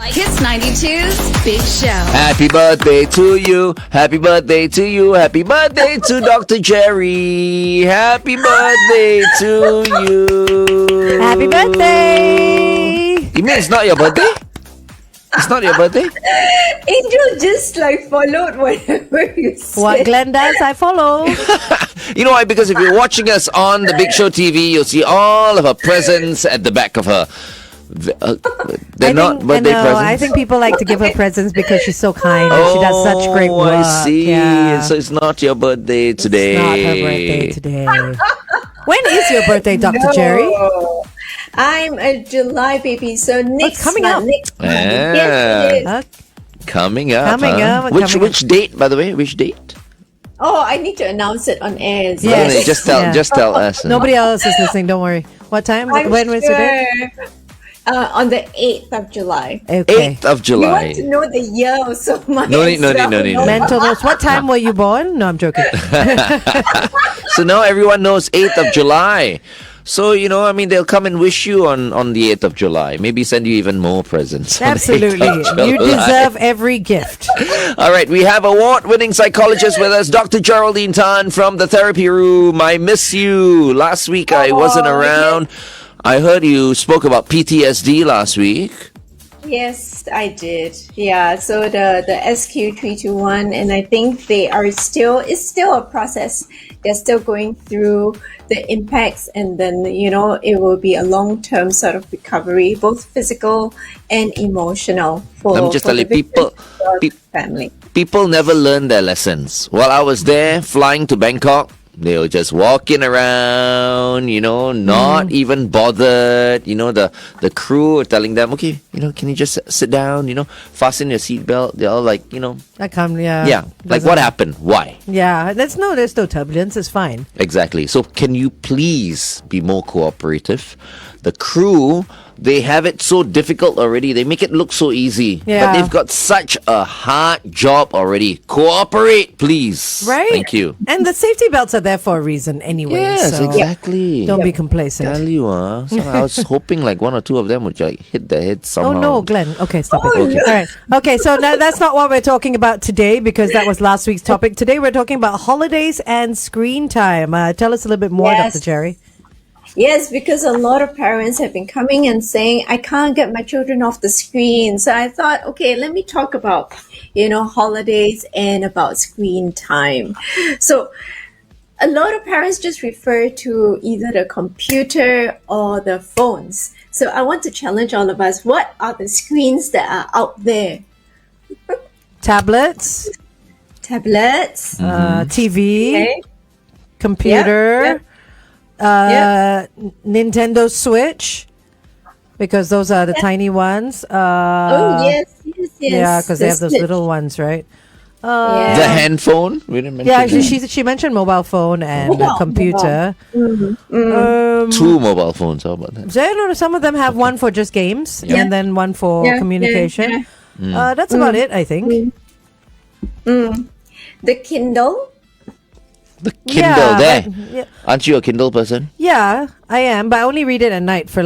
Kiss 92's Big Show. Happy birthday to you. Happy birthday to you. Happy birthday to Dr. Jerry. Happy birthday to you. Happy birthday. You mean it's not your birthday? It's not your birthday? Angel just followed whatever you said. What Glenn does, I follow. You know why? Because if you're watching us on the Big Show TV, you'll see all of her presents at the back of her. They're not birthday presents. I think people like to give her presents because she's so kind and she does such great work. I see. Yeah. So it's not your birthday today. It's not her birthday today. When is your birthday, Dr. Jerry? I'm a July baby, so next coming up. Yes, it is. Coming up. Coming up. Which date, by the way? Which date? Oh, I need to announce it on air. Yes. Just tell us. Nobody else is listening, don't worry. What time? When was your day? On the 8th of July. Okay. 8th of July. You want to know the year so much. No need. Mental notes. What time were you born? No, I'm joking. So now everyone knows 8th of July. So, they'll come and wish you on the 8th of July. Maybe send you even more presents. Absolutely. You deserve every gift. All right. We have award-winning psychologist with us, Dr. Geraldine Tan from the therapy room. I miss you. Last week I wasn't around. Yes. I heard you spoke about PTSD last week. Yes, I did. Yeah, so the SQ321, and I think it's still a process. They're still going through the impacts, and then, it will be a long-term sort of recovery, both physical and emotional for Let me just tell you, family. People never learn their lessons. While I was there flying to Bangkok, they were just walking around, not even bothered. The crew were telling them, okay, can you just sit down, fasten your seatbelt. They're all like, Yeah. Like what happened? Why? Yeah, there's no turbulence. It's fine. Exactly. So can you please be more cooperative? The crew, they have it so difficult already. They make it look so easy. Yeah. But they've got such a hard job already. Cooperate, please. Right? Thank you. And the safety belts are there for a reason anyway. Yes, so exactly. Don't be complacent. Tell you, so I was hoping like one or two of them would hit their head somehow. Oh no, Glenn. Okay, stop it. Okay. All right. Okay, so now that's not what we're talking about today because that was last week's topic. Today we're talking about holidays and screen time. Tell us a little bit more, Yes. Dr. Jerry. Yes, because a lot of parents have been coming and saying, I can't get my children off the screen. So I thought, okay, let me talk about, holidays and about screen time. So a lot of parents just refer to either the computer or the phones. So I want to challenge all of us. What are the screens that are out there? Tablets, Tablets, TV, okay. computer, Nintendo Switch, because those are the tiny ones. yes. Yeah, because they have those little ones, right? The handphone? We didn't mention that. She mentioned mobile phone and computer. Two mobile phones. How about that? So, some of them have one for just games and then one for communication. That's about it, I think. The Kindle. The Kindle there. Yeah. Aren't you a Kindle person? Yeah, I am, but I only read it at night for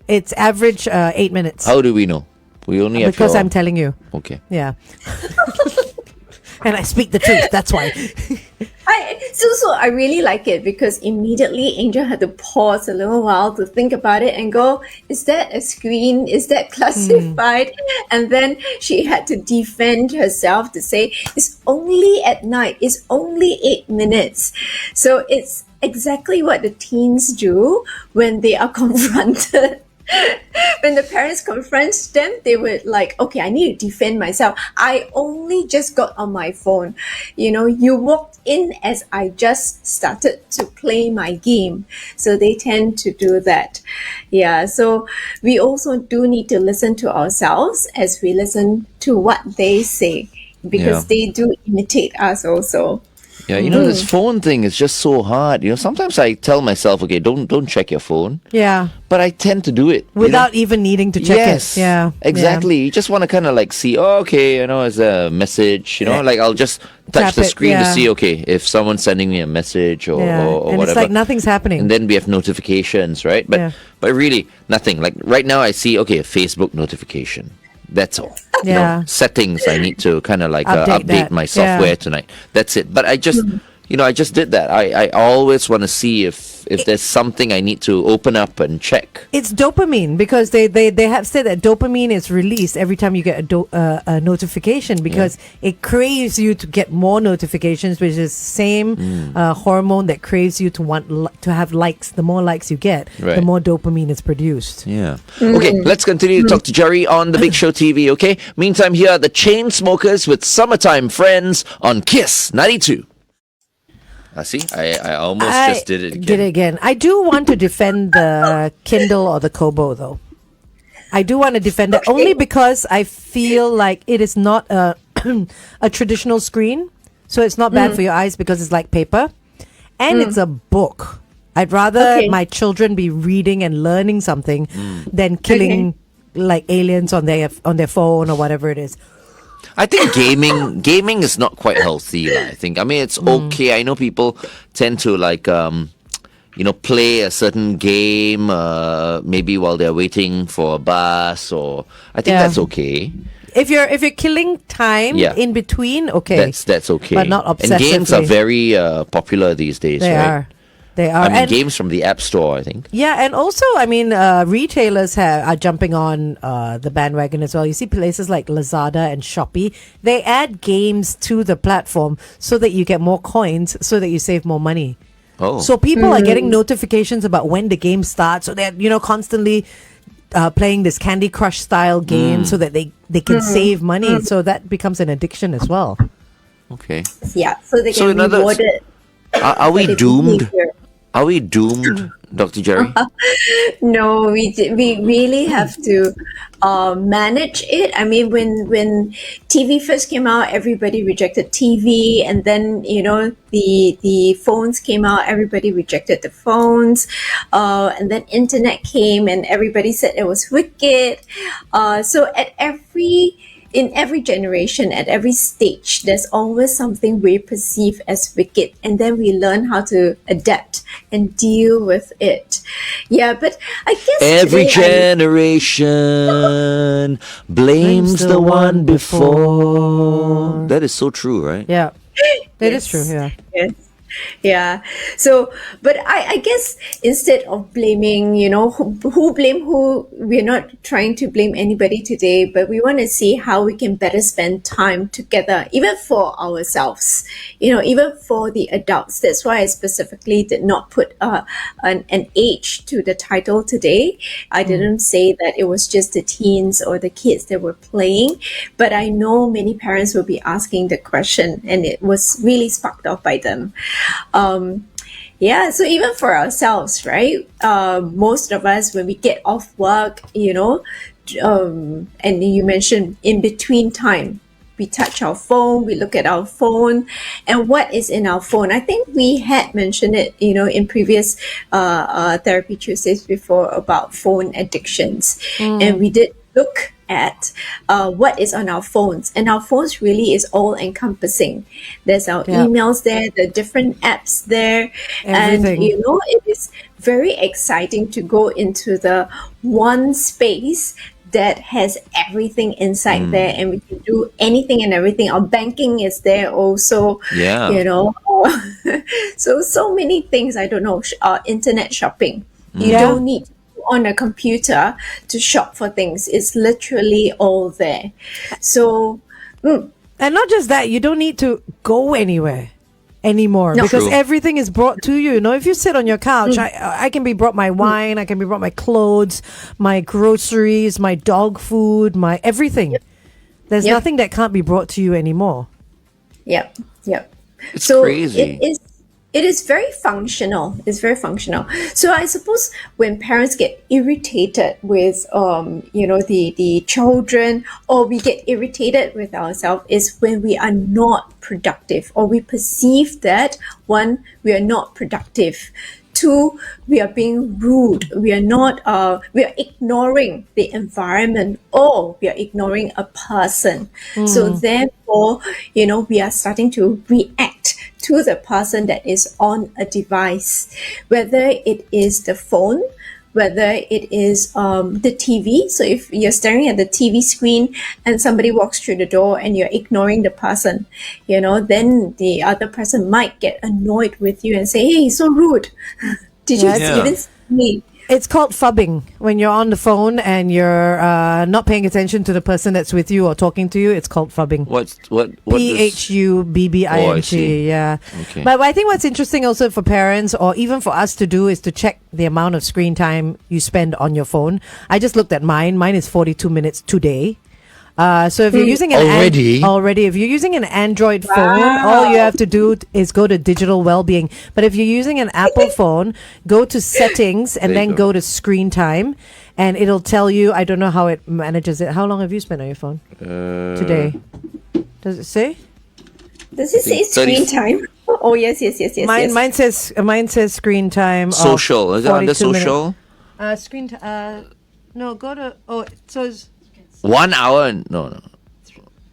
it's average 8 minutes. How do we know? We only have Because I'm telling you. Okay. Yeah. And I speak the truth. That's why. So I really like it because immediately Angel had to pause a little while to think about it and go, is that a screen? Is that classified? And then she had to defend herself to say, it's only at night. It's only 8 minutes. So it's exactly what the teens do when they are confronted. When the parents confront them, they were like, okay, I need to defend myself. I only just got on my phone. You walked in as I just started to play my game. So they tend to do that. Yeah, so we also do need to listen to ourselves as we listen to what they say because they do imitate us also. Yeah, this phone thing is just so hard. Sometimes I tell myself, okay, don't check your phone. Yeah. But I tend to do it. Without even needing to check it. Yeah. Exactly. Yeah. You just want to kind of see, it's a message, I'll just touch Tap the it, screen to see, okay, if someone's sending me a message or and whatever. it's like nothing's happening. And then we have notifications, right? But really, nothing. Like right now I see, okay, a Facebook notification. That's all. Yeah. Settings. I need to kind of like Update update that. my software tonight. That's it. But I just, I just did that. I always want to see if there's something I need to open up and check. It's dopamine because they have said that dopamine is released every time you get a notification because it craves you to get more notifications, which is the same hormone that craves you to want to have likes. The more likes you get, the Right. more dopamine is produced. Yeah. Okay, let's continue to talk to Jerry on the Big Show TV, okay? Meantime, here are the Chainsmokers with Summertime Friends on Kiss 92. See, I almost just did it again. Did it again. I do want to defend the Kindle or the Kobo, though. I do want to defend it only because I feel like it is not a a traditional screen, so it's not bad for your eyes because it's like paper, and it's a book. I'd rather my children be reading and learning something than killing like aliens on their phone or whatever it is. I think gaming is not quite healthy. I think. I mean, it's okay. I know people tend to like play a certain game maybe while they're waiting for a bus, or I think that's okay. If you're killing time in between, okay, that's okay. but not obsessively. And games are very popular these days. They right? They are. I mean, And games from the App Store, I think. yeah, and also, I mean, retailers are jumping on the bandwagon as well. You see places like Lazada and Shopee, they add games to the platform so that you get more coins, so that you save more money. Oh. So people are getting notifications about when the game starts, so they're pconstantly playing this Candy Crush style game so that they can save money. So that becomes an addiction as well. Okay. Yeah, so they So can in other- reward it. Are we for their doomed? behavior. Are we doomed, Dr. Jerry? No, we really have to manage it. I mean, when TV first came out, everybody rejected TV, and then the phones came out, everybody rejected the phones, and then internet came, and everybody said it was wicked. So in every generation, at every stage, there's always something we perceive as wicked, and then we learn how to adapt and deal with it. Yeah, but I guess Every today generation blames the one before. That is so true, right? Yeah, that is true. Yeah. Yes. Yeah. So, but I guess instead of blaming, who blame who, we're not trying to blame anybody today, but we want to see how we can better spend time together, even for ourselves, even for the adults. That's why I specifically did not put an age to the title today. I didn't say that it was just the teens or the kids that were playing, but I know many parents will be asking the question, and it was really sparked off by them. So even for ourselves, right? Most of us, when we get off work, and you mentioned in between time, we touch our phone, we look at our phone, and what is in our phone. I think we had mentioned it, in previous Therapy Tuesdays before about phone addictions. And we did look at what is on our phones, and our phones really is all encompassing. There's our emails there, the different apps there, Everything. and it is very exciting to go into the one space that has everything inside there, and we can do anything and everything. Our banking is there also. Yeah. So many things. I don't know. Internet shopping. You don't need on a computer to shop for things. It's literally all there. So, And not just that, you don't need to go anywhere anymore because True. everything is brought to you. If you sit on your couch, I can be brought my wine, I can be brought my clothes, my groceries, my dog food, my everything. There's nothing that can't be brought to you anymore. Yep. It's So crazy. it is very functional. It's very functional. So I suppose when parents get irritated with, the children, or we get irritated with ourselves, is when we are not productive, or we perceive that, one, we are not productive. Two, we are being rude. We are not. We are ignoring the environment, or we are ignoring a person. So therefore, we are starting to react to the person that is on a device, whether it is the phone, whether it is the TV. So if you're staring at the TV screen and somebody walks through the door and you're ignoring the person, then the other person might get annoyed with you and say, "Hey, so rude. Did you Yeah. even see me?" It's called phubbing. When you're on the phone and you're not paying attention to the person that's with you or talking to you, it's called phubbing. What PHUBBING. Oh, I see. Yeah. Okay. But I think what's interesting also for parents or even for us to do is to check the amount of screen time you spend on your phone. I just looked at mine. Mine is 42 minutes today. So if you're using an Already? if you're using an Android phone, all you have to do is go to digital well-being. But if you're using an Apple phone, go to settings and There you then go. go to screen time, and it'll tell you. I don't know how it manages it. How long have you spent on your phone today? Does it say? Does it say 30 screen time? Oh, yes. Mine says screen time. of Social. Is it under 42 minutes. social? Screen time. No, go to. Oh, so it's 1 hour? No.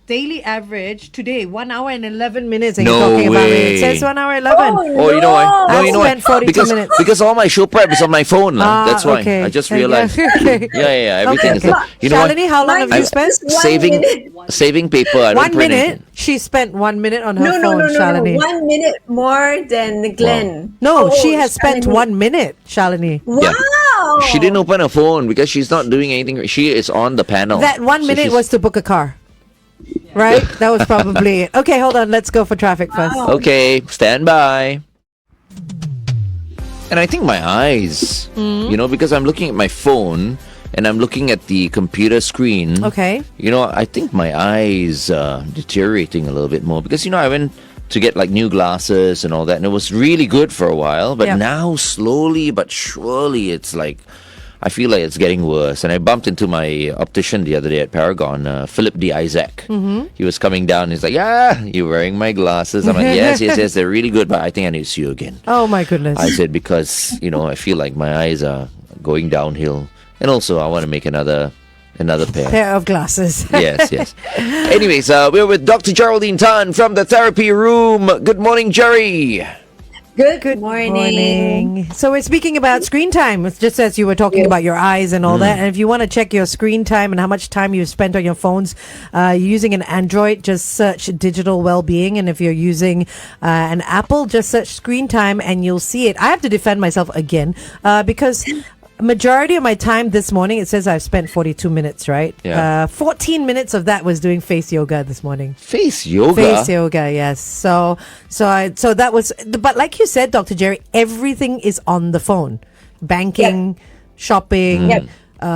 daily average today 1 hour and 11 minutes. And No you're talking about way. it. It says 1 hour 11. Oh, you know why? No, I've you know why? spent 42 minutes. Because all my show prep is on my phone. That's why. Okay. I just Yeah, realized. okay. Yeah. Everything Okay. is. You know what? Shalini, how long have you spent? Saving paper. I don't One print minute. anything. She spent 1 minute on her No, phone, Shalini. 1 minute more than Glenn. No, Oh, she has spent Shalini. 1 minute, Shalini. Wow. She didn't open her phone because she's not doing anything. She is on the panel. That 1 So minute she's- was to book a car. Right? That was probably it. Okay, hold on. Let's go for traffic first. Okay, stand by. And I think my eyes, because I'm looking at my phone and I'm looking at the computer screen. Okay. I think my eyes are deteriorating a little bit more because, I went to get like new glasses and all that, and it was really good for a while. But Yeah. now, slowly but surely, it's like I feel like it's getting worse. And I bumped into my optician the other day at Paragon, Philip D. Isaac. He was coming down. He's like, "Yeah, you're wearing my glasses." I'm like, yes, they're really good, but I think I need to see you again. Oh, my goodness. I said, because, I feel like my eyes are going downhill. And also, I want to make another pair. Pair of glasses. Yes. Anyways, we're with Dr. Geraldine Tan from the therapy room. Good morning, Jerry. Good morning. So we're speaking about screen time. It's just as you were talking about your eyes and all that. And if you want to check your screen time and how much time you've spent on your phones using an Android, just search digital well-being. And if you're using an Apple, just search screen time and you'll see it. I have to defend myself again because majority of my time this morning, it says I've spent 42 minutes, right? Yeah. 14 minutes of that was doing face yoga this morning. Face yoga? Face yoga, yes. So that was, but like you said, Dr. Jerry, everything is on the phone. Banking, shopping,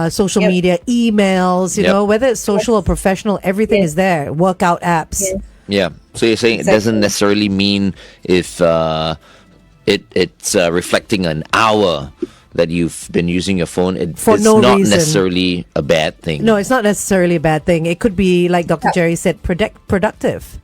social media, emails, you know, whether it's social or professional, everything is there. Workout apps. Yeah. So you're saying it doesn't necessarily mean if it's reflecting an hour that you've been using your phone, it's no not reason. necessarily a bad thing. No, it's not necessarily a bad thing. It could be, like Dr. Jerry said, productive.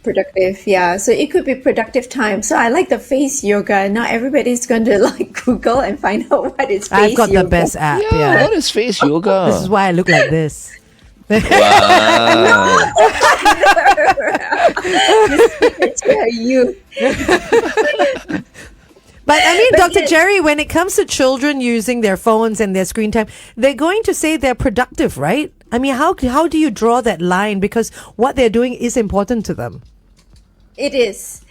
Productive, yeah. So it could be productive time. So I like the face yoga. Now everybody's going to like Google and find out what is face yoga. I've got the best app. Yeah. What is face yoga? This is why I look like this. Wow. Tell you. But I mean, Dr. Jerry, when it comes to children using their phones and their screen time, they're going to say they're productive, right? I mean, how do you draw that line? Because what they're doing is important to them. It is.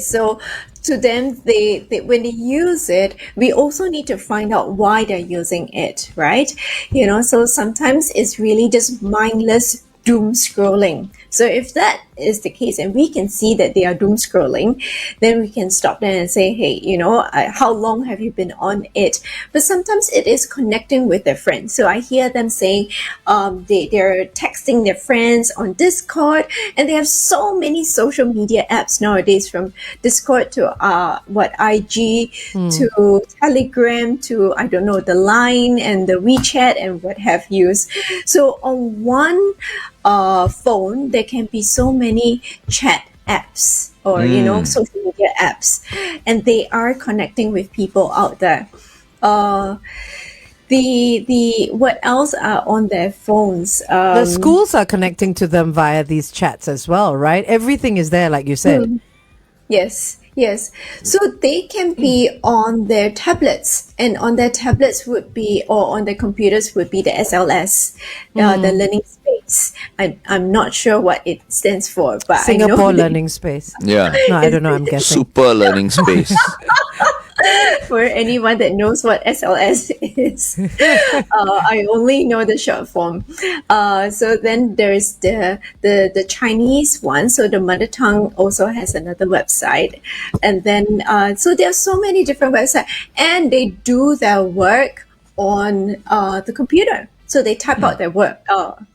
So to them, they when they use it, we also need to find out why they're using it, right? So sometimes it's really just mindless doom scrolling. So if that is the case and we can see that they are doom scrolling, then we can stop them and say, hey, how long have you been on it? But sometimes it is connecting with their friends. So I hear them saying they're texting their friends on Discord, and they have so many social media apps nowadays, from Discord to IG to Telegram to, I don't know, the Line and the WeChat and what have you. So on one phone, there can be so many chat apps or social media apps, and they are connecting with people out there. The what else are on their phones? The schools are connecting to them via these chats as well, right? Everything is there, like you said. Yes. Yes. So they can be on their tablets, and on their tablets would be, or on their computers would be the SLS, the learning space. I'm not sure what it stands for, but Singapore I know Learning Space. Yeah. No, I don't know. I'm guessing. Super learning space. for anyone that knows what SLS is. I only know the short form. So then there's the Chinese one. So the mother tongue also has another website. And then, so there are so many different websites, and they do their work on the computer. So they type out their work.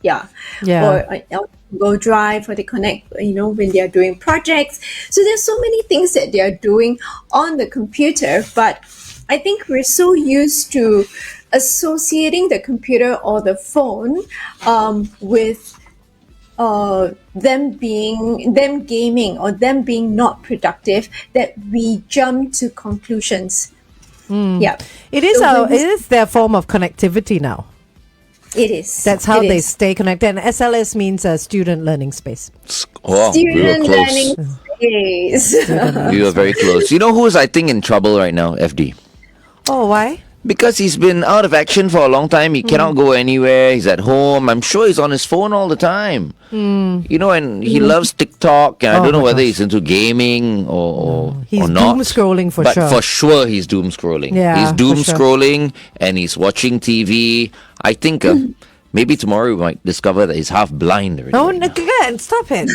Yeah. Or Google Drive, or they connect, when they are doing projects. So there's so many things that they are doing on the computer, but I think we're so used to associating the computer or the phone with them gaming or them being not productive, that we jump to conclusions. Yeah, It is their form of connectivity now. it is. That's how It they is. stay connected. And SLS means Student Learning Space. Oh, we were Student close. learning space. We were very close. You know who's, I think, in trouble right now, FD? Oh, why? Because he's been out of action for a long time. He cannot go anywhere. He's at home. I'm sure he's on his phone all the time. And he loves TikTok. And I Oh don't know my whether gosh. he's into gaming or He's not. doom scrolling for but sure. for sure he's doom scrolling. Yeah, he's for doom sure. scrolling and he's watching TV. I think maybe tomorrow we might discover that he's half blind already. Oh, right now. Glenn, stop it.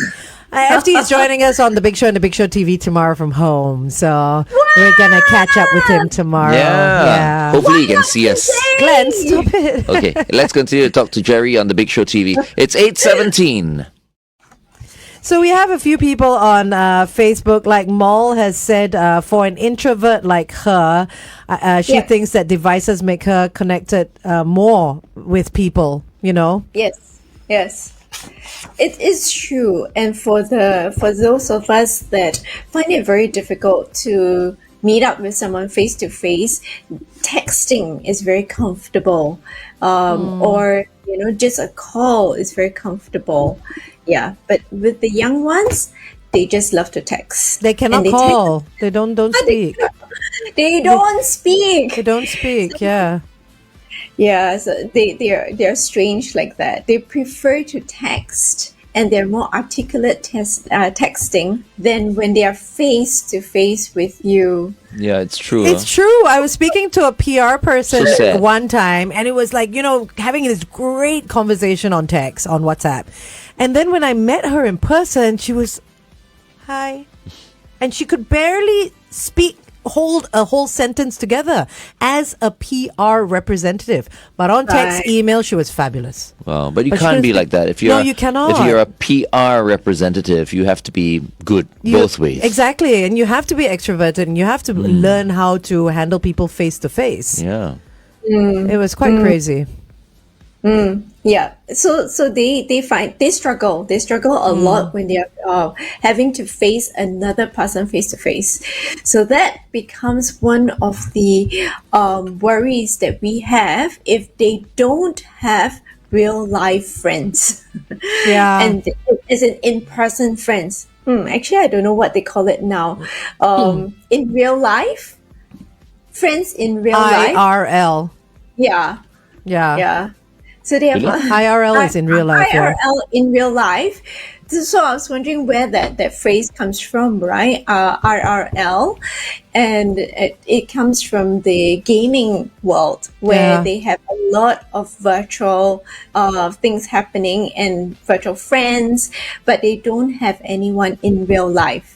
FD is joining us on The Big Show and The Big Show TV tomorrow from home. So we're going to catch up with him tomorrow. Yeah. Hopefully he can see us. Glenn, stop it. Okay, let's continue to talk to Jerry on the Big Show TV. It's 8:17. So we have a few people on Facebook, like Moll has said, for an introvert like her, she Yes. thinks that devices make her connected more with people, Yes. It is true, and for those of us that find it very difficult to meet up with someone face to face, texting is very comfortable, or just a call is very comfortable. Yeah, but with the young ones, they just love to text. They cannot And they call. They don't speak. They don't speak. They don't speak, yeah. Yeah, so they're strange like that. They prefer to text, and they're more articulate texting than when they are face to face with you. Yeah, it's true. It's true. I was speaking to a PR person So sad. one time, and it was like, having this great conversation on text, on WhatsApp. And then when I met her in person, she was, hi. And she could barely hold a whole sentence together as a PR representative. But on text, Right. email, she was fabulous. Wow, but you But she can't was be like- like that. If No, you're you cannot. If you're a PR representative, you have to be good both ways. Exactly. And you have to be extroverted, and you have to learn how to handle people face to face. Yeah. It was quite crazy. Yeah, so they struggle a lot when they are having to face another person face to face. So that becomes one of the worries that we have if they don't have real life friends. Yeah. And as in person friends. Actually, I don't know what they call it now. In real life, friends in real life. IRL. Yeah. Yeah. So they have Really? IRL is in real life, yeah. IRL in real life. So I was wondering where that phrase comes from, right? IRL, and it comes from the gaming world where Yeah. they have a lot of virtual things happening and virtual friends, but they don't have anyone in real life.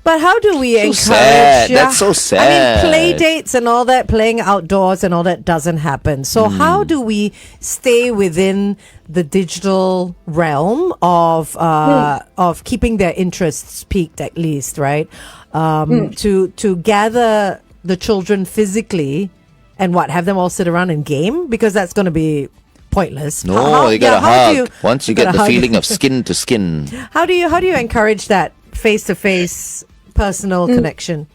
But how do we encourage? sad. That's so sad. I mean, play dates and all that, playing outdoors and all that doesn't happen. So how do we stay within the digital realm of keeping their interests peaked, at least, right? To gather the children physically and have them all sit around and game, because that's going to be pointless. No, you gotta how hug. Once you get the feeling of skin to skin. how do you encourage that face-to-face personal connection?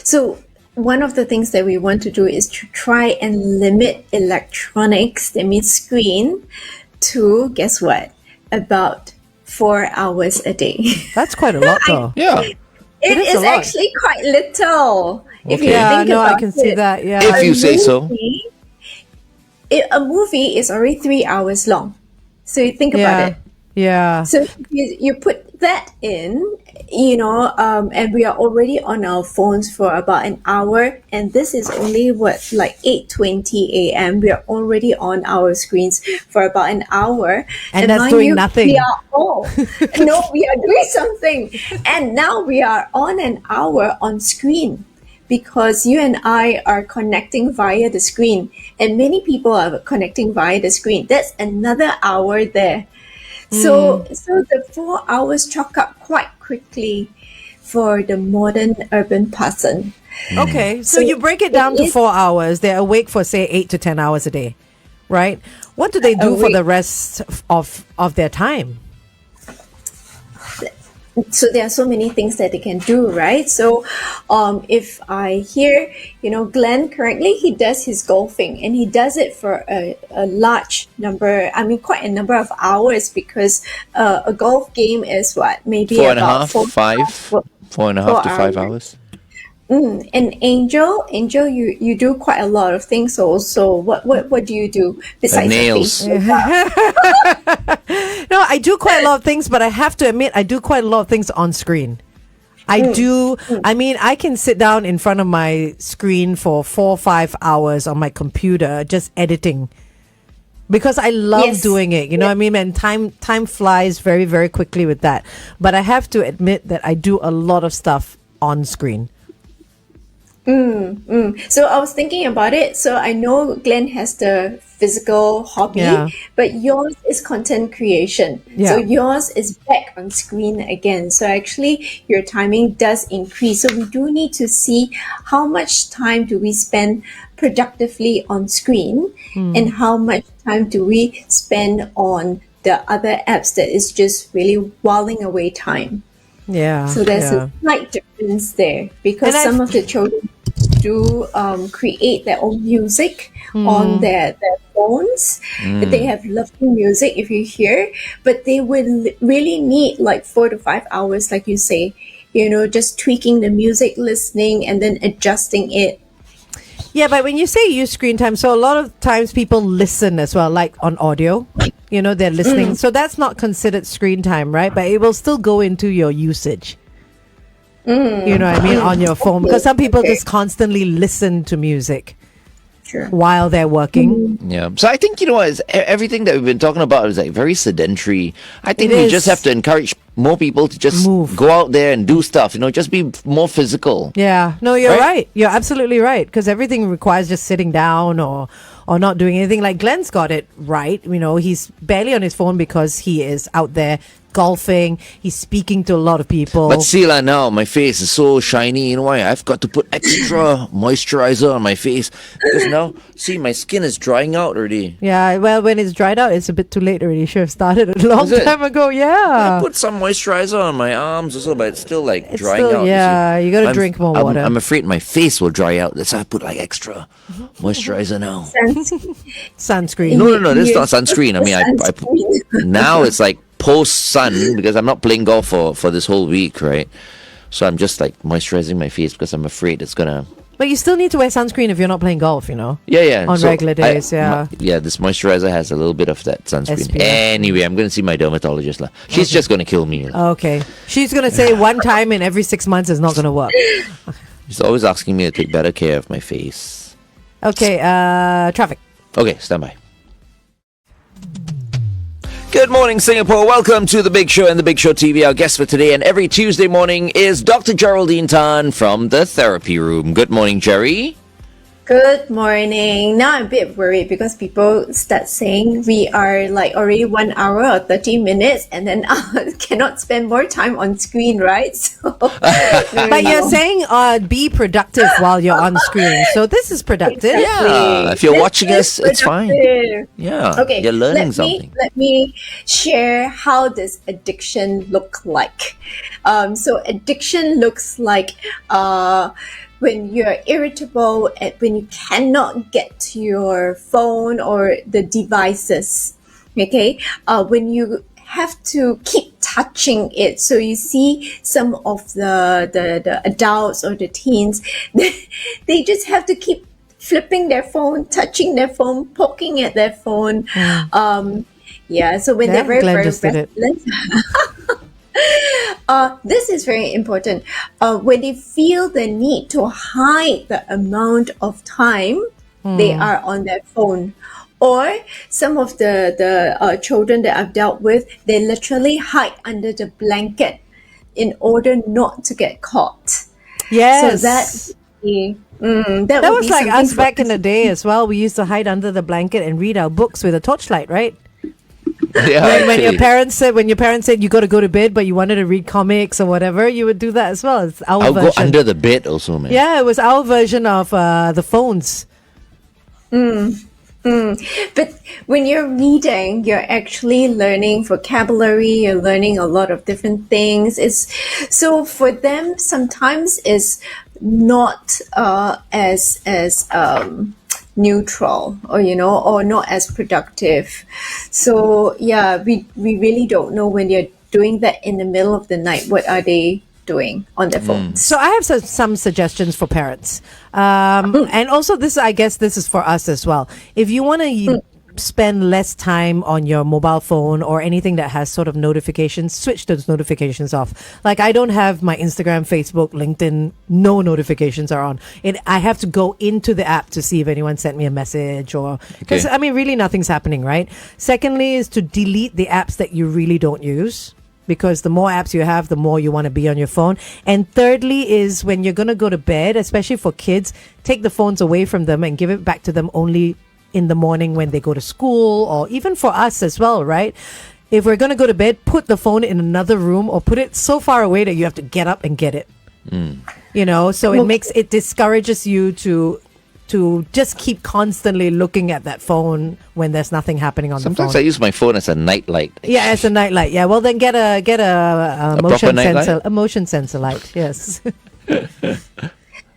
So one of the things that we want to do is to try and limit electronics, that means screen, to, guess what, about 4 hours a day. That's quite a lot, though. Yeah. It is a is lot. actually quite little. If you Yeah, think no, I about can see it. that. Yeah. If A you say so. movie- a movie is already 3 hours long. So you think about Yeah. it. Yeah. So you put that in, and we are already on our phones for about an hour, and this is only like 8:20 a.m. We are already on our screens for about an hour, And that's mind doing you, nothing. We are all no, we are doing something, and now we are on an hour on screen. Because you and I are connecting via the screen, and many people are connecting via the screen. That's another hour there. So the 4 hours chalk up quite quickly for the modern urban person. Okay, so So you break it down it to is 4 hours. They're awake for say 8 to 10 hours a day, right? What do they do for the rest of their time? So there are so many things that they can do, right? So if I hear, Glenn currently, he does his golfing, and he does it for a large number, quite a number of hours, because a golf game is what? Maybe Four and a about half, 4 to 5 hours. And Angel, you do quite a lot of things also. What do you do besides the nails. Facebook? No, I do quite a lot of things, but I have to admit, I do quite a lot of things on screen. I do. I can sit down in front of my screen for 4 or 5 hours on my computer just editing, because I love Yes. doing it. You know what I mean? And time flies very, very quickly with that. But I have to admit that I do a lot of stuff on screen. So I was thinking about it. So I know Glenn has the physical hobby, Yeah. but yours is content creation. Yeah. So yours is back on screen again. So actually your timing does increase. So we do need to see how much time do we spend productively on screen, and how much time do we spend on the other apps that is just really whiling away time. Yeah. So there's yeah. a slight difference there, because And some of the children do create their own music on their phones. They have lovely music, if you hear, but they will really need like 4 to 5 hours, like you say, just tweaking the music, listening, and then adjusting it. Yeah, but when you say use screen time, so a lot of times people listen as well, like on audio. They're listening. So that's not considered screen time, right? But it will still go into your usage. You know what I mean? On your phone. Because some people just constantly listen to music Sure. while they're working. Yeah. So I think, everything that we've been talking about is like very sedentary. I think It we is. just have to encourage more people to just Move. go out there and do stuff, just be more physical. Yeah. No, you're Right? right. You're absolutely right. Because everything requires just sitting down or not doing anything. Like Glenn's got it right. He's barely on his phone because he is out there golfing. He's speaking to a lot of people. But see now, my face is so shiny. You know why? I've got to put extra moisturizer on my face because now, see, my skin is drying out already. Yeah, well, when it's dried out, it's a bit too late already. Should have started a long Is it? time ago. I Yeah. put some moisturizer on my arms also, but it's still like It's drying still- out. yeah, see. you gotta drink more water. I'm afraid my face will dry out. That's why I put like extra moisturizer now. Sunscreen. No, this is not sunscreen. I mean, I put, Sunscreen. now it's like post sun because I'm not playing golf for this whole week, right? So I'm just like moisturizing my face because I'm afraid it's gonna. But you still need to wear sunscreen if you're not playing golf, Yeah. On regular days, yeah. This moisturizer has a little bit of that sunscreen. SPF. Anyway, I'm gonna see my dermatologist lah. She's just gonna kill me lah. Okay. She's going to say one time in every 6 months is not going to work. She's always asking me to take better care of my face. Okay, traffic. Okay, stand by. Good morning, Singapore. Welcome to The Big Show and The Big Show TV. Our guest for today and every Tuesday morning is Dr. Geraldine Tan from the Therapy Room. Good morning, Jerry. Good morning. Now I'm a bit worried because people start saying we are like already 1 hour or 30 minutes and then cannot spend more time on screen, right? So, But you're saying be productive while you're on screen. So this is productive. Yeah, if you're watching us, it's fine. productive. Yeah, Okay, you're learning something. Let me share how does addiction look like. So addiction looks like when you're irritable and when you cannot get to your phone or the devices. Okay, when you have to keep touching it. So you see some of the adults or the teens, they just have to keep flipping their phone, touching their phone, poking at their phone. So when they're very, Glenn very just did it. restless. This is very important. When they feel the need to hide the amount of time they are on their phone, or some of the children that I've dealt with, they literally hide under the blanket in order not to get caught. Yes. So that That would was be like something us for back in the day as well. We used to hide under the blanket and read our books with a torchlight, right? Yeah, When your actually. parents said you got to go to bed, but you wanted to read comics or whatever, you would do that as well. It's our I'll version. go under the bed also, man. Yeah, it was our version of the phones. But when you're reading, you're actually learning vocabulary, you're learning a lot of different things. So for them, sometimes it's not as neutral, or not as productive. So we really don't know when you're doing that in the middle of the night. What are they doing on their phones? So I have some suggestions for parents, and also I guess this is for us as well. If you want to spend less time on your mobile phone or anything that has sort of notifications, switch those notifications off. Like I don't have my Instagram, Facebook, LinkedIn, no notifications are on. I have to go into the app to see if anyone sent me a message or, because really nothing's happening, right? Secondly is to delete the apps that you really don't use, because the more apps you have, the more you want to be on your phone. And thirdly is when you're going to go to bed, especially for kids, take the phones away from them and give it back to them only in the morning when they go to school, or even for us as well, right? If we're going to go to bed, put the phone in another room or put it so far away that you have to get up and get it. So it discourages you to just keep constantly looking at that phone when there's nothing happening on the phone. Sometimes I use my phone as a night light. Yeah, as a night light. Yeah, well then get a motion proper night sensor, light? a motion sensor light. Yes.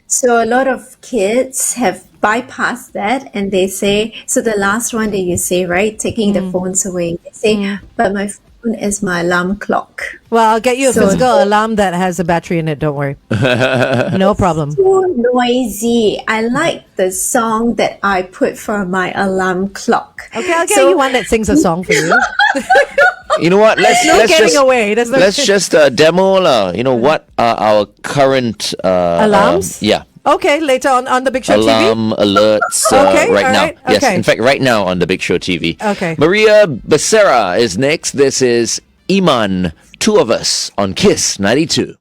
So a lot of kids have bypassed that, and they say, so the last one that you say, right, taking the phones away, they say, but my phone is my alarm clock. Well, I'll get you a So- physical alarm that has a battery in it. Don't worry. No problem. Too noisy. I like the song that I put for my alarm clock. Okay, I'll get you one that sings a song for you. You know what? Let's getting just away. There's no- let's just demo lah. What are our current Alarms? yeah. Okay, later on the Big Show Alarm alerts Okay, right all now. right, Yes, okay. in fact, right now on the Big Show TV. Okay. Maria Becerra is next. This is Iman, Two of Us on Kiss 92.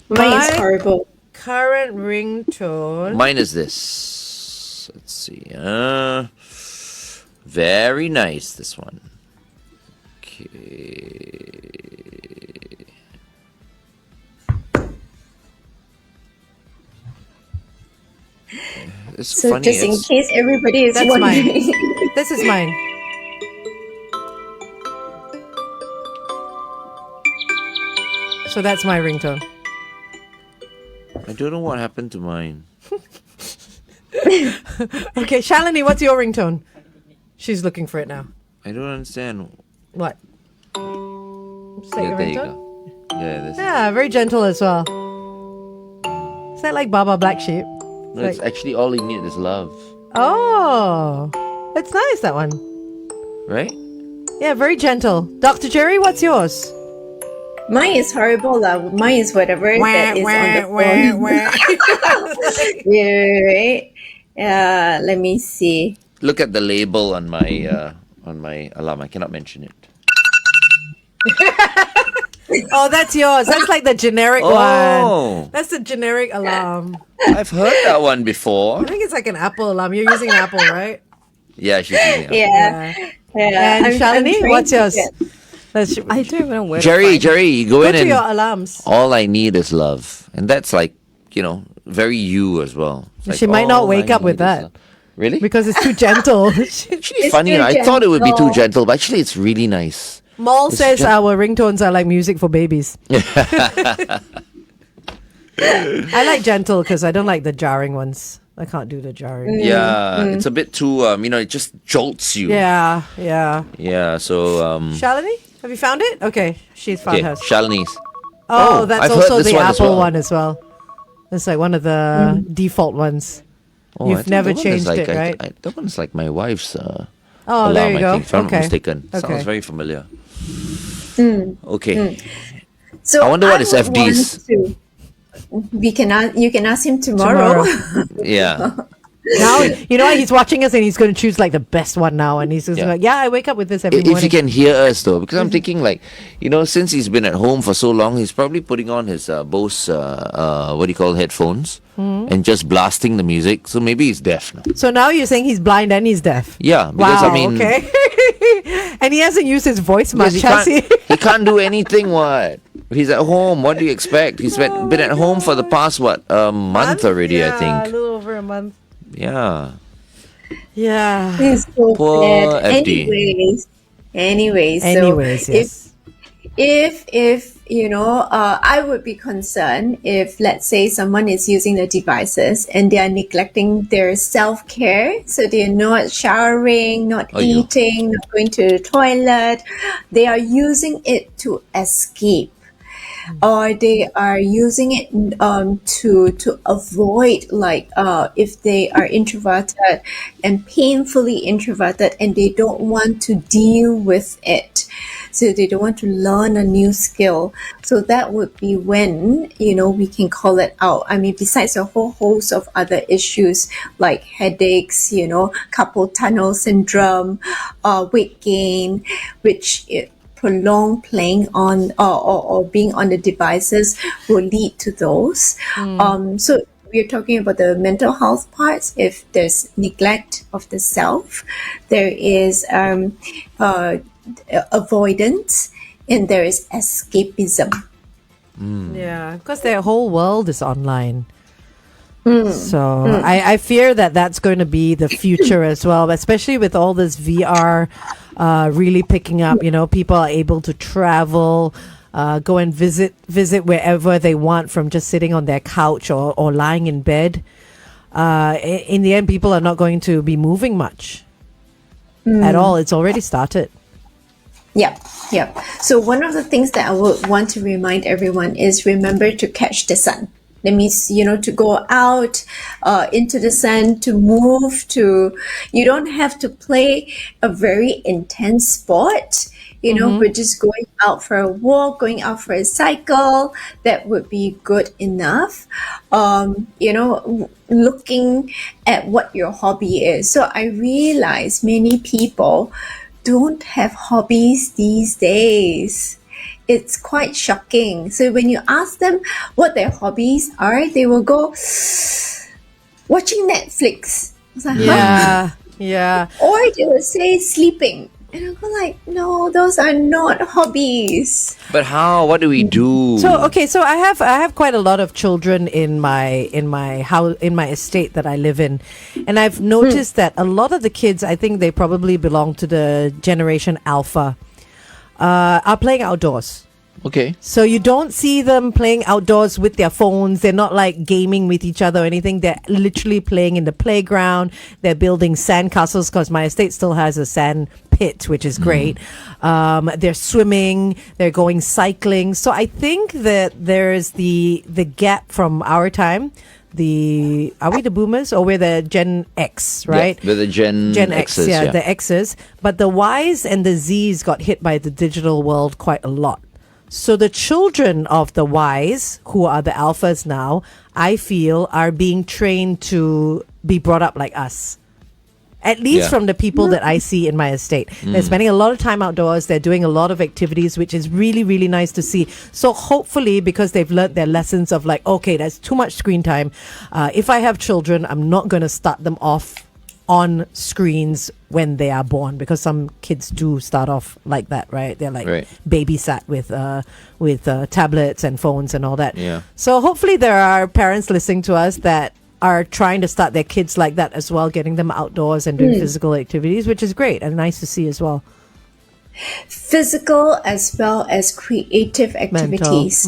Mine is My- horrible. Current ringtone. Mine is this. Let's see. Very nice, this one. Okay. It's So funny. just in it's- case everybody is That's wondering. mine. This is mine. So that's my ringtone. I don't know what happened to mine. Okay, Shalini, what's your ringtone? She's looking for it now. I don't understand. What? Is that your There you ringtone? go. Yeah, this. Yeah, very gentle as well. Is that like Baba Black Sheep? No, it's actually all you need is love, Oh, it's nice, that one. right? Yeah, very gentle. Dr. Jerry, what's yours? Mine is horrible. Mine is whatever that is on the phone. Yeah, right? Let me see. Look at the label on my alarm. I cannot mention it. Oh, that's yours. That's like the generic Oh. one. That's the generic alarm. I've heard that one before. I think it's like an Apple alarm. You're using an Apple, right? Yeah, she's using it. Yeah. And I'm Shalini, trying what's to yours? get- Let's, I don't even know where Jerry, to find you go go in to and your alarms. all I need is love, and that's like very you as well. It's like, She might not all wake I up with need is that. love. Really? Because it's too gentle. Actually, funny. too I thought it would be too gentle. gentle, but actually, it's really nice. Maul says gen- our ringtones are like music for babies. I like gentle because I don't like the jarring ones. I can't do the jarring. Yeah, it's a bit too. It just jolts you. Yeah. Yeah. So Shalini? Have you found it? Okay, she's found Okay, hers. Shalini's. Oh, that's I've heard also this the one as Apple well. one as well. That's like one of the default ones. Oh, I You've think never that one is changed like, it, right? That one's like my wife's Oh, alarm, there you I go. think, if I'm not Okay. mistaken. Okay. Sounds very familiar. Okay. So I wonder what his would FDs. want to- you can ask him tomorrow. Yeah. Now, you know what? He's watching us and he's going to choose like the best one now. And he's just Yeah. like, yeah, I wake up with this every If morning. he can hear us though, because I'm thinking like, since he's been at home for so long, he's probably putting on his Bose, what do you call headphones, and just blasting the music. So maybe he's deaf now. So now you're saying he's blind and he's deaf. Yeah, because Wow, I mean, okay. And he hasn't used his voice because much, has he? he can't do anything. What? He's at home. What do you expect? He's been at home for the past a month already. Yeah, I a think. little over a month. Yeah. Yeah. He's so Poor bad. FD. Anyways, Anyways, yes. if I would be concerned if, let's say, someone is using the devices and they are neglecting their self-care, so they're not showering, not Aiyo. eating, not going to the toilet. They are using it to escape, or they are using it to avoid, like if they are introverted and painfully introverted and they don't want to deal with it, so they don't want to learn a new skill. So that would be when we can call it out. I mean, besides a whole host of other issues like headaches, carpal tunnel syndrome, weight gain, which prolonged playing on or being on the devices will lead to those. So we're talking about the mental health parts. If there's neglect of the self, there is avoidance, and there is escapism. Yeah, because their whole world is online. So I fear that that's going to be the future as well, especially with all this VR really picking up. People are able to travel, go and visit wherever they want from just sitting on their couch or lying in bed. In the end, people are not going to be moving much at all. It's already started. Yeah. So one of the things that I would want to remind everyone is remember to catch the sun. That means, to go out into the sun, to move, you don't have to play a very intense sport. But just going out for a walk, going out for a cycle, that would be good enough. Looking at what your hobby is. So I realize many people don't have hobbies these days. It's quite shocking. So when you ask them what their hobbies are, they will go watching Netflix. I was like, huh? Yeah. Or they will say sleeping. And I'll go like, no, those are not hobbies. But how? What do we do? So I have quite a lot of children in my house, in my estate that I live in, and I've noticed that a lot of the kids, I think they probably belong to the generation Alpha, are playing outdoors. Okay. So you don't see them playing outdoors with their phones. They're not like gaming with each other or anything. They're literally playing in the playground. They're building sand castles because my estate still has a sand pit, which is great. They're swimming. They're going cycling. So I think that there's the gap from our time. Are we the boomers or we're the Gen X, right? Yeah, we're the Gen X, X's, yeah, the X's. But the Ys and the Z's got hit by the digital world quite a lot. So the children of the Ys, who are the alphas now, I feel are being trained to be brought up like us. At least from the people that I see in my estate. They're spending a lot of time outdoors. They're doing a lot of activities, which is really, really nice to see. So hopefully, because they've learned their lessons of like, okay, that's too much screen time. If I have children, I'm not going to start them off on screens when they are born, because some kids do start off like that, right? They're like babysat with tablets and phones and all that. Yeah. So hopefully there are parents listening to us that are trying to start their kids like that as well, getting them outdoors and doing physical activities, which is great and nice to see as well. Physical as well as creative activities.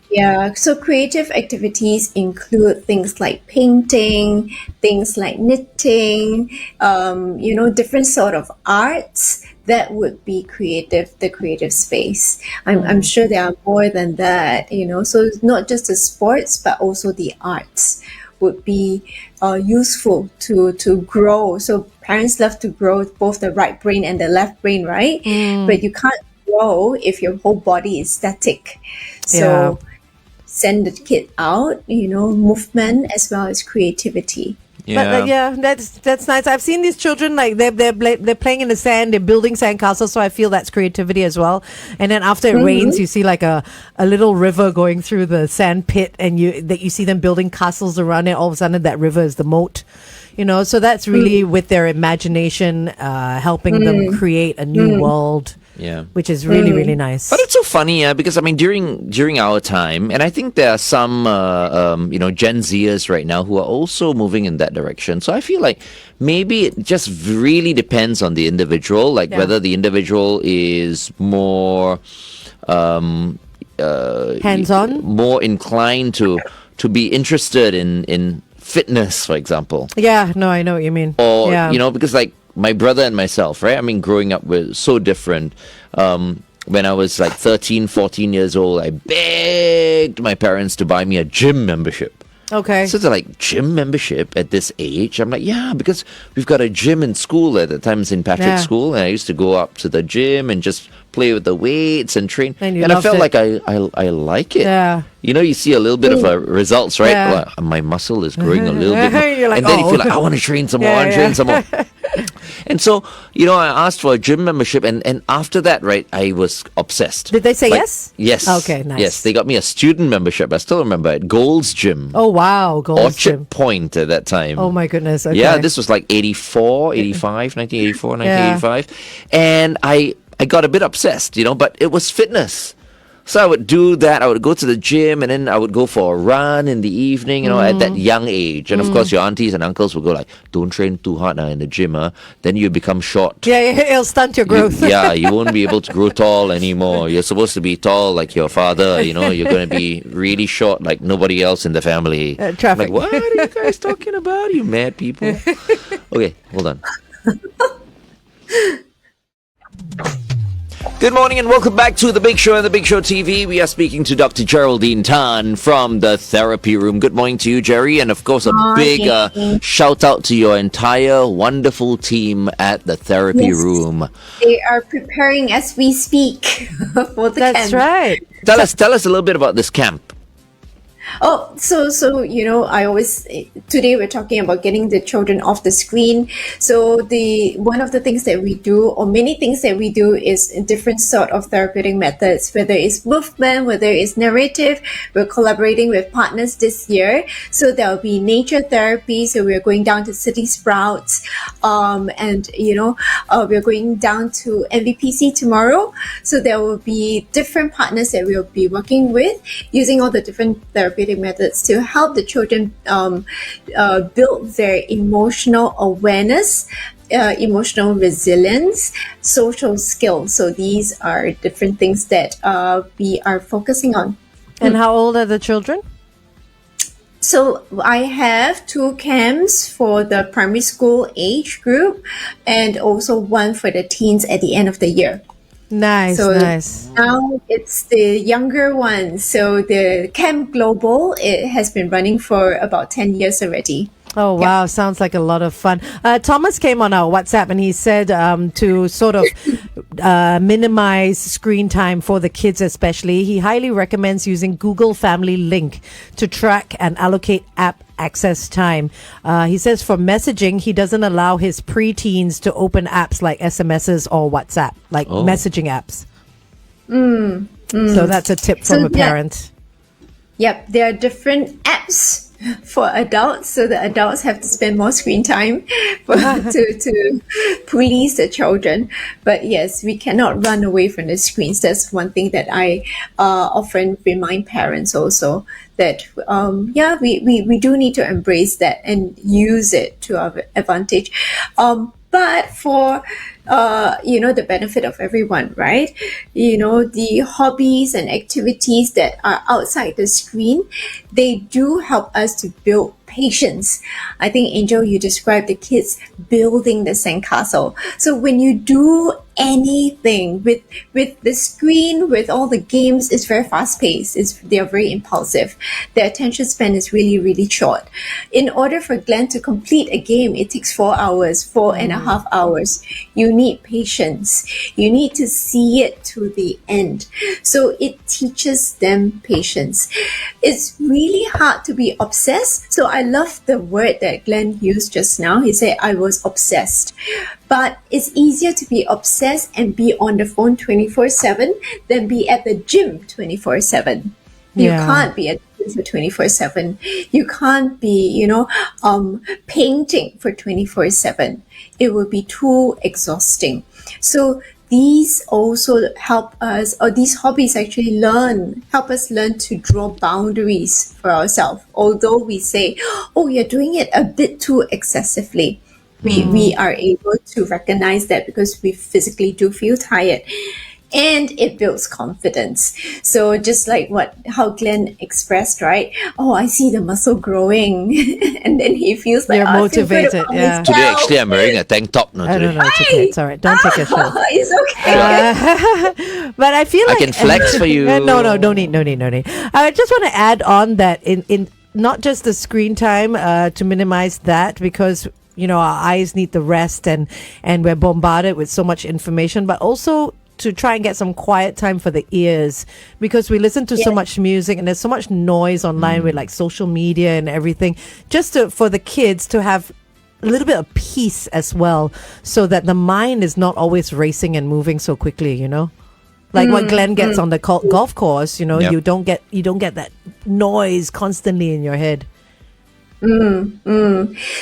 Yeah, so creative activities include things like painting, things like knitting, different sort of arts that would be creative, the creative space. I'm sure there are more than that, so it's not just the sports, but also the arts would be useful to grow. So parents love to grow both the right brain and the left brain, right? But you can't grow if your whole body is static. So send the kid out, movement as well as creativity. Yeah. But that's nice. I've seen these children like they're playing in the sand, they're building sandcastles, so I feel that's creativity as well. And then after it rains, you see like a little river going through the sand pit, and you see them building castles around it. All of a sudden, that river is the moat. So that's really with their imagination, helping them create a new world. Yeah. Which is really, really nice. But it's so funny, because I mean, during our time, and I think there are some, Gen Zers right now who are also moving in that direction. So I feel like maybe it just really depends on the individual, like whether the individual is more hands-on, more inclined to be interested in fitness, for example. Yeah, no, I know what you mean. Or, because like my brother and myself, right? I mean, growing up, we're so different. When I was like 13, 14 years old, I begged my parents to buy me a gym membership. Okay. So they're like, gym membership at this age? I'm like, yeah, because we've got a gym in school at the time, St. Patrick's School, and I used to go up to the gym and just play with the weights and train. And I felt like I like it. Yeah. You see a little bit of results, right? Yeah. Well, my muscle is growing a little bit more. You're like, and then you feel like, I want to train some more, I want to train some more. And so, I asked for a gym membership, and after that, right, I was obsessed. Did they say yes? Yes. Okay, nice. Yes, they got me a student membership. I still remember it. Gold's Gym. Oh, wow. Gold's Orchard Gym. Point at that time. Oh, my goodness. Okay. Yeah, this was like 1985. And I got a bit obsessed, but it was fitness. So I would do that. I would go to the gym, and then I would go for a run in the evening, at that young age. And of course, your aunties and uncles would go like, don't train too hard now in the gym, then you become short. Yeah, it'll stunt your growth. You won't be able to grow tall anymore. You're supposed to be tall like your father, you're going to be really short like nobody else in the family. Traffic. Like, what are you guys talking about, you mad people? Okay, hold on. Good morning and welcome back to The Big Show and The Big Show TV. We are speaking to Dr. Geraldine Tan from the therapy room. Good morning to you, Jerry. And of course, a big shout out to your entire wonderful team at the therapy room. They are preparing as we speak for the camp. That's right. Tell us a little bit about this camp. Oh, so today we're talking about getting the children off the screen. So one of the things that we do, or many things that we do, is different sort of therapeutic methods, whether it's movement, whether it's narrative. We're collaborating with partners this year. So there will be nature therapy. So we're going down to City Sprouts, and we're going down to MVPC tomorrow. So there will be different partners that we'll be working with, using all the different therapeutic methods to help the children build their emotional awareness, emotional resilience, social skills. So these are different things that we are focusing on. And how old are the children? So I have 2 camps for the primary school age group, and also one for the teens at the end of the year. Nice. Now it's the younger one. So the Camp Global, it has been running for about 10 years already. Oh, wow. Sounds like a lot of fun. Thomas came on our WhatsApp and he said to sort of minimize screen time for the kids especially, he highly recommends using Google Family Link to track and allocate app access time. He says for messaging, he doesn't allow his preteens to open apps like SMSs or WhatsApp, like messaging apps. So that's a tip from a parent. Yep, there are different apps for adults, so the adults have to spend more screen time to police the children. But yes, we cannot run away from the screens. That's one thing that I often remind parents also, that we do need to embrace that and use it to our advantage. but for the benefit of everyone, right? The hobbies and activities that are outside the screen, they do help us to build patience. I think, Angel, you described the kids building the sandcastle. So when you do anything with the screen, with all the games, it's very fast paced. They're very impulsive. Their attention span is really, really short. In order for Glenn to complete a game, it takes 4 hours, 4.5 hours. You need patience. You need to see it to the end. So it teaches them patience. It's really hard to be obsessed. So I love the word that Glenn used just now. He said, I was obsessed. But it's easier to be obsessed and be on the phone 24/7 than be at the gym 24/7. You can't be at the gym for 24/7. You can't be, painting for 24/7. It will be too exhausting. So these also help us, or these hobbies actually help us learn to draw boundaries for ourselves. Although we say, oh, you're doing it a bit too excessively. We are able to recognize that because we physically do feel tired. And it builds confidence. So just like how Glenn expressed, right? Oh, I see the muscle growing. And then he feels like, you're motivated. Yeah. Today, actually, I'm wearing a tank top. No, I don't know. It's okay. It's all right. Don't take a shot. It's okay. But I feel like I can flex for you. No need. I just want to add on that in not just the screen time to minimize that, because our eyes need the rest and we're bombarded with so much information, but also to try and get some quiet time for the ears, because we listen to so much music and there's so much noise online with like social media and everything, just for the kids to have a little bit of peace as well, so that the mind is not always racing and moving so quickly, like what Glenn gets on the golf course. Yep. You don't get that noise constantly in your head.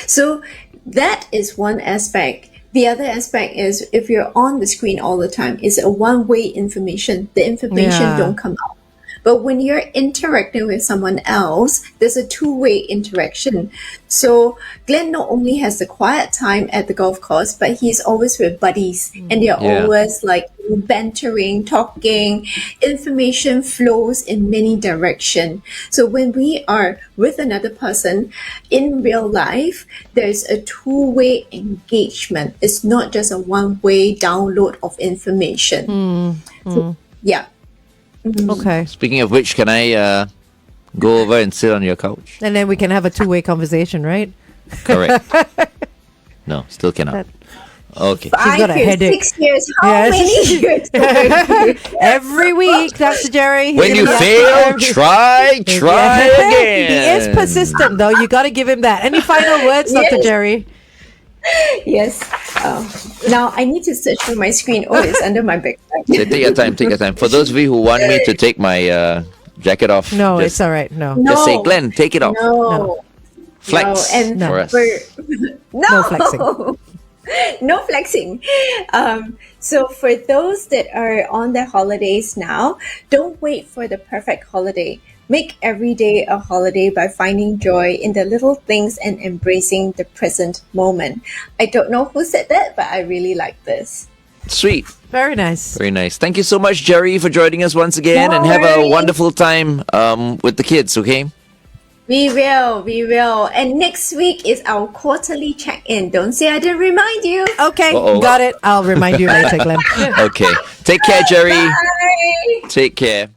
So that is one aspect. The other aspect is, if you're on the screen all the time, it's a one-way information. The information don't come out. But when you're interacting with someone else, there's a two-way interaction. So Glenn not only has the quiet time at the golf course, but he's always with buddies, and they're always like bantering, talking. Information flows in many directions. So when we are with another person in real life, there's a two-way engagement. It's not just a one-way download of information. So, yeah. Okay. Speaking of which, can I go over and sit on your couch? And then we can have a two-way conversation, right? Correct. No, still cannot. Okay. She's got a headache. 6 years. How many years? Every week, Dr. Jerry. When you fail, try again. He is persistent, though. You got to give him that. Any final words, Dr. Jerry? Yes. Now I need to search for my screen. Oh, it's under my back. Take your time. For those of you who want me to take my jacket off, no, it's all right. No. Just say, Glenn, take it off. No. Flex for us. No flexing. No flexing. So for those that are on their holidays now, don't wait for the perfect holiday. Make every day a holiday by finding joy in the little things and embracing the present moment. I don't know who said that, but I really like this. Sweet. Very nice. Very nice. Thank you so much, Jerry, for joining us once again, and have a wonderful time with the kids, okay? We will. And next week is our quarterly check-in. Don't say I didn't remind you. Okay, got it. I'll remind you later, Glenn. Okay. Take care, Jerry. Bye. Take care.